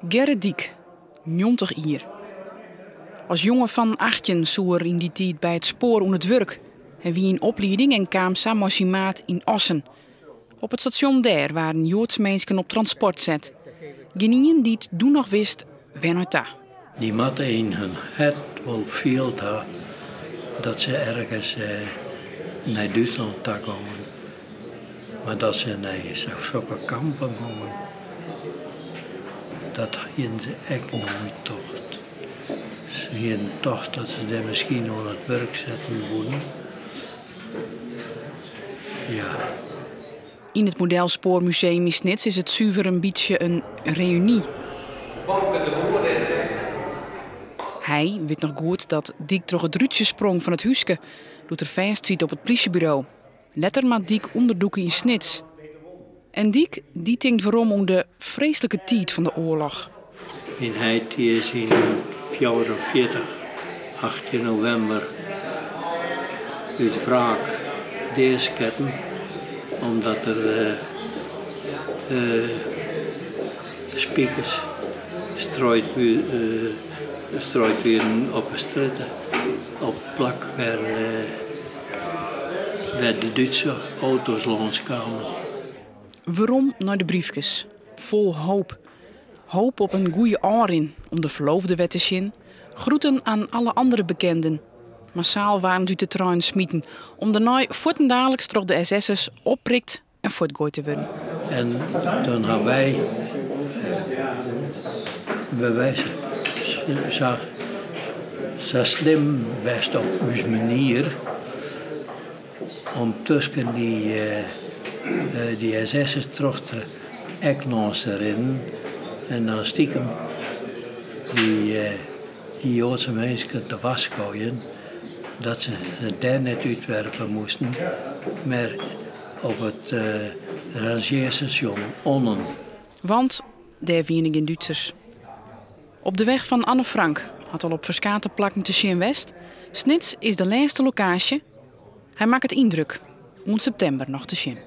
Gerrit Diek, 90 jaar. Als jongen van 18 zoer in die tijd bij het spoor onder het werk. Hij wie een opleiding en kwam samen met zijn maat in Assen. Op het station daar waren Joodse mensen op transport zet. Genien die het toen nog wist, wen uit daar. Die matten in hun het wel veel dat ze ergens naar Duitsland komen. Maar dat ze naar zulke kampen komen, dat hadden ze echt nooit tocht. Ze hadden tocht dat ze daar misschien aan het werk zetten worden. Ja. In het Modelspoormuseum in Snits is het zuiver een beetje een reunie. Hij weet nog goed dat Diek door het ruutje sprong van het huisje, doet er vast ziet op het politiebureau. Letter maakt Diek onderdoeken in Snits. En Diek die denkt waarom om de vreselijke tijd van de oorlog. En hij is in 1944, 18 november, uit wraak deesketten, omdat er speakers strooid werden op de straten, op plak waar de Duitse auto's langskwamen. Waarom naar de briefjes? Vol hoop. Hoop op een goeie aanrin om de verloofde wet te zien. Groeten aan alle andere bekenden. Massaal waren ze uit de trein smieten om daarna voortendagelijks door de SS'ers opprikt en voortgooid te worden. En toen hebben wij bewijzen. Zo slim best op onze manier om tussen die SS'ers terug te rennen en dan stiekem die Joodse mensen te wasgooien, dat ze daar net uitwerpen moesten, maar op het rangeerstation Onnen. Want daar wienen geen Duitsers. Op de weg van Anne Frank had al op verschillende plakken te zien West. Snits is de laatste locatie. Hij maakt het indruk om september nog te zien.